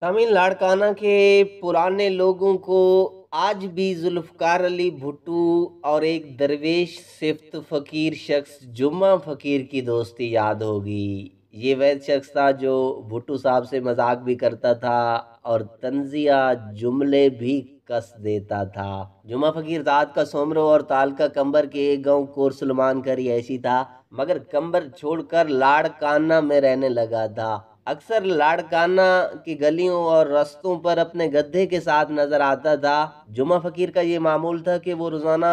तमिल लाड़काना के पुराने लोगों को आज भी जुल्फ़कार अली भुट्टो और एक दरवेश सिफ्त फ़कीर शख्स जुम्मा फ़कीर की दोस्ती याद होगी। ये वह शख्स था जो भुट्टो साहब से मजाक भी करता था और तंजिया जुमले भी कस देता था। जुम्मा फ़कीर रात का सोमरो और ताल का कंबर के एक गांव कोरसलमान करी ऐसी था, मगर कंबर छोड़कर लाड़काना में रहने लगा था। अक्सर लाड़काना की गलियों और रास्तों पर अपने गधे के साथ नजर आता था। जुमा फकीर का ये मामूल था कि वो रोजाना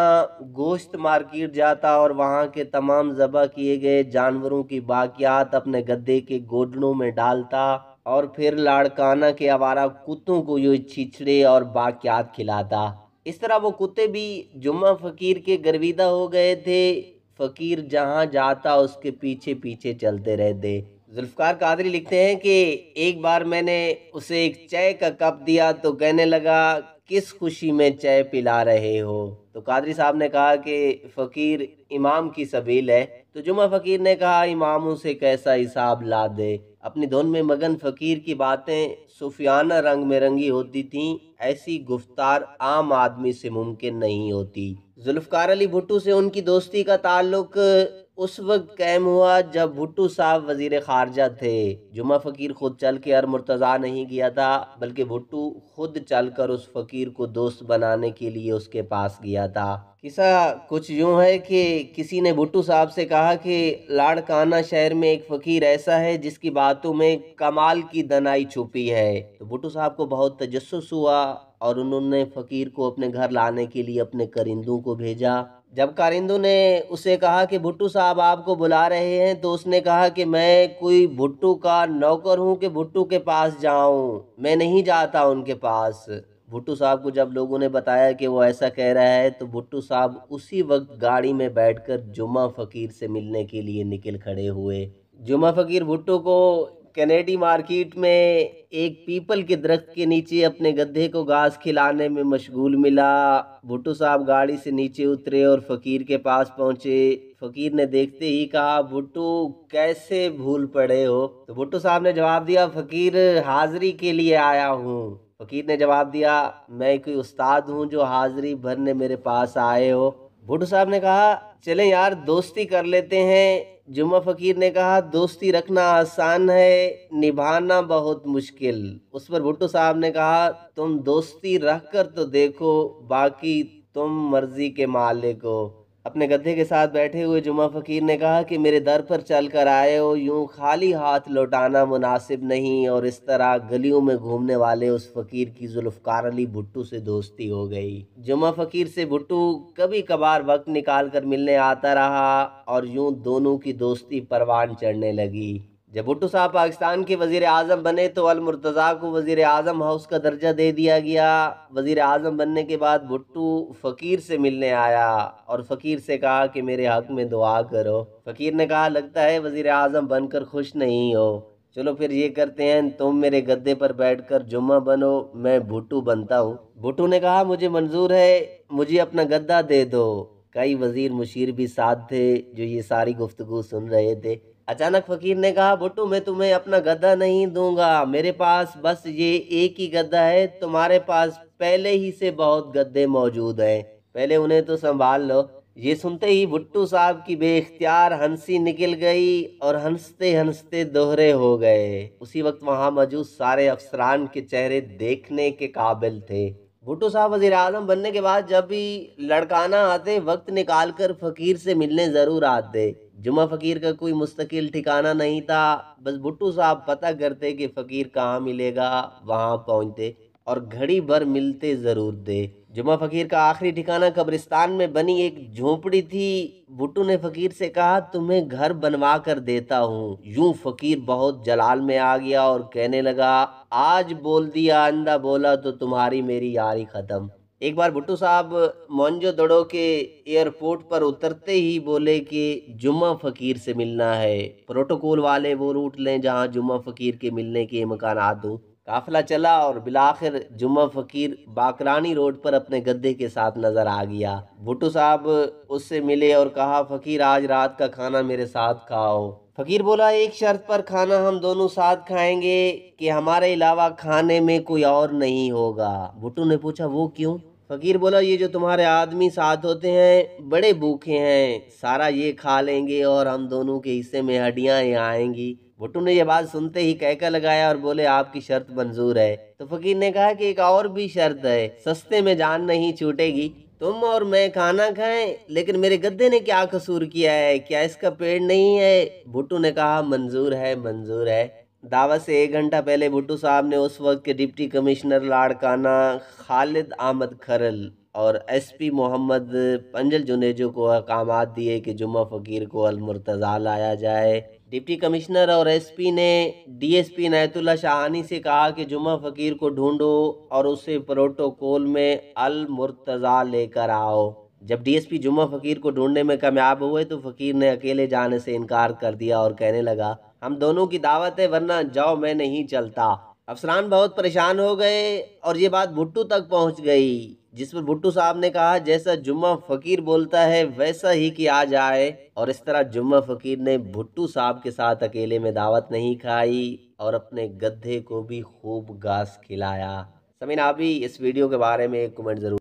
गोश्त मार्केट जाता और वहाँ के तमाम ज़बह किए गए जानवरों की बाकियात अपने गधे के गोदनों में डालता और फिर लाड़काना के आवारा कुत्तों को ये छिछड़े और बाकियात खिलाता। इस तरह वो कुत्ते भी जुम्मा फकीर के गर्विदा हो गए थे। फकीर जहाँ जाता उसके पीछे पीछे चलते रहते। जुल्फकार कादरी लिखते हैं कि एक बार मैंने उसे एक चाय का कप दिया तो कहने लगा, किस खुशी में चाय पिला रहे हो? तो कादरी साहब ने कहा कि फकीर इमाम की सबील है। तो जुमा फकीर ने कहा, इमामों से कैसा हिसाब ला दे। अपनी धुन में मगन फकीर की बातें सूफियाना रंग में रंगी होती थीं। ऐसी गुफ्तार आम आदमी से मुमकिन नहीं होती। जुल्फकार अली भुट्टो से उनकी दोस्ती का ताल्लुक उस वक्त कायम हुआ जब भुट्टो साहब वजीर खारजा थे। जुमा फकीर खुद चल के अर मुर्तज़ा नहीं गया था, बल्कि भुट्टो खुद चलकर उस फकीर को दोस्त बनाने के लिए उसके पास गया था। किस्सा कुछ यूं है कि किसी ने भुट्टो साहब से कहा कि लाड़काना शहर में एक फकीर ऐसा है जिसकी बातों में कमाल की दनाई छुपी है। तो भुट्टो साहब को बहुत तजस्सुस हुआ और उन्होंने फकीर को अपने घर लाने के लिए अपने करिंदों को भेजा। जब कारिंदों ने उसे कहा कि भुट्टो साहब आपको बुला रहे हैं, तो उसने कहा कि मैं कोई भुट्टो का नौकर हूं कि भुट्टो के पास जाऊं, मैं नहीं जाता उनके पास। भुट्टो साहब को जब लोगों ने बताया कि वो ऐसा कह रहा है, तो भुट्टो साहब उसी वक्त गाड़ी में बैठकर जुम्मा फकीर से मिलने के लिए निकल खड़े हुए। जुम्मा फकीर भुट्टो को कैनेडी मार्केट में एक पीपल के दरख्त के नीचे अपने गधे को घास खिलाने में मशगूल मिला। भुट्टो साहब गाड़ी से नीचे उतरे और फकीर के पास पहुंचे। फकीर ने देखते ही कहा, भुट्टो कैसे भूल पड़े हो? तो भुट्टो साहब ने जवाब दिया, फकीर हाजिरी के लिए आया हूँ। फकीर ने जवाब दिया, मैं कोई उस्ताद हूँ जो हाजिरी भरने मेरे पास आए हो? भुट्टो साहब ने कहा, चले यार दोस्ती कर लेते हैं। जुम्मा फकीर ने कहा, दोस्ती रखना आसान है, निभाना बहुत मुश्किल। उस पर भुट्टो साहब ने कहा, तुम दोस्ती रख कर तो देखो, बाकी तुम मर्जी के मालिक हो। अपने गधे के साथ बैठे हुए जुम्मा फकीर ने कहा कि मेरे दर पर चल कर आए हो, यूं खाली हाथ लौटाना मुनासिब नहीं। और इस तरह गलियों में घूमने वाले उस फकीर की जुल्फकार अली भुट्टो से दोस्ती हो गई। जुम्मा फकीर से भुट्टो कभी कभार वक्त निकाल कर मिलने आता रहा और यूं दोनों की दोस्ती परवान चढ़ने लगी। जब भुट्टो साहब पाकिस्तान के वजीर आज़म बने तो अल मुर्तज़ा को वजीर आज़म हाउस का दर्जा दे दिया गया। वजीर आज़म बनने के बाद भुट्टो फ़कीर से मिलने आया और फ़कीर से कहा कि मेरे हक में दुआ करो। फ़कीर ने कहा, लगता है वजीर आज़म बनकर खुश नहीं हो। चलो फिर ये करते हैं, तुम मेरे गद्दे पर बैठकर जुम्मा बनो, मैं भुट्टो बनता हूँ। भुट्टो ने कहा, मुझे मंजूर है, मुझे अपना गद्दा दे दो। कई वजीर मुशीर भी साथ थे जो ये सारी गुफ्तगू सुन रहे थे। अचानक फकीर ने कहा, भुट्टो मैं तुम्हें अपना गद्दा नहीं दूंगा, मेरे पास बस ये एक ही गद्दा है, तुम्हारे पास पहले ही से बहुत गद्दे मौजूद हैं, पहले उन्हें तो संभाल लो। ये सुनते ही भुट्टो साहब की बेख्तियार हंसी निकल गई और हंसते हंसते दोहरे हो गए। उसी वक्त वहां मौजूद सारे अफसरान के चेहरे देखने के काबिल थे। भुट्टो साहब वजीर आजम बनने के बाद जब भी लड़काना आते, वक्त निकाल कर फकीर से मिलने जरूर आते। जुमा फकीर का कोई मुस्तकिल ठिकाना नहीं था, बस भुट्टो साहब पता करते कि फकीर कहाँ मिलेगा, वहां पहुंचते और घड़ी भर मिलते जरूर थे। जुमा फकीर का आखिरी ठिकाना कब्रिस्तान में बनी एक झोपड़ी थी। भुट्टो ने फकीर से कहा, तुम्हें घर बनवा कर देता हूँ। यूं फकीर बहुत जलाल में आ गया और कहने लगा, आज बोल दिया आंदा बोला तो तुम्हारी मेरी यारी खत्म। एक बार भुट्टो साहब मोहनजोदड़ो के एयरपोर्ट पर उतरते ही बोले कि जुम्मा फकीर से मिलना है, प्रोटोकॉल वाले वो रूट लें जहां जुम्मा फकीर के मिलने के इम्कानात हों। काफिला चला और बिलाखिर जुम्मा फकीर बाकरानी रोड पर अपने गद्दे के साथ नजर आ गया। भुट्टो साहब उससे मिले और कहा, फकीर आज रात का खाना मेरे साथ खाओ। फकीर बोला, एक शर्त पर खाना हम दोनों साथ खाएंगे कि हमारे अलावा खाने में कोई और नहीं होगा। भुट्टू ने पूछा, वो क्यों? फकीर बोला, ये जो तुम्हारे आदमी साथ होते हैं बड़े भूखे हैं, सारा ये खा लेंगे और हम दोनों के हिस्से में हड्डियां ही आएंगी। भुट्टू ने ये बात सुनते ही कहका लगाया और बोले, आपकी शर्त मंजूर है। तो फकीर ने कहा कि एक और भी शर्त है, सस्ते में जान नहीं छूटेगी। तुम और मैं खाना खाएं, लेकिन मेरे गद्दे ने क्या कसूर किया है, क्या इसका पेड़ नहीं है? भुट्टू ने कहा, मंजूर है, मंजूर है। दावत से 1 घंटा पहले भुट्टू साहब ने उस वक्त के डिप्टी कमिश्नर लाड़काना खालिद अहमद खरल और एसपी मोहम्मद पंजल जुनेजो को अहकामात दिए कि जुम्मा फ़कीर को अलमुर्तज़ा लाया जाए। डिप्टी कमिश्नर और एसपी ने डीएसपी इनायतुल्लाह शाहानी से कहा कि जुम्मा फ़कीर को ढूंढो और उसे प्रोटोकॉल में अलमुर्तज़ा लेकर आओ। जब डीएसपी जुम्मा फ़कीर को ढूंढने में कामयाब हुए तो फ़कीर ने अकेले जाने से इनकार कर दिया और कहने लगा, हम दोनों की दावत है, वरना जाओ, मैं नहीं चलता। अफसरान बहुत परेशान हो गए और ये बात भुट्टू तक पहुंच गई, जिस पर भुट्टू साहब ने कहा, जैसा जुम्मा फ़कीर बोलता है वैसा ही किया जाए। और इस तरह जुम्मा फ़कीर ने भुट्टू साहब के साथ अकेले में दावत नहीं खाई और अपने गधे को भी खूब घास खिलाया। समीन, आप भी इस वीडियो के बारे में एक कमेंट ज़रूर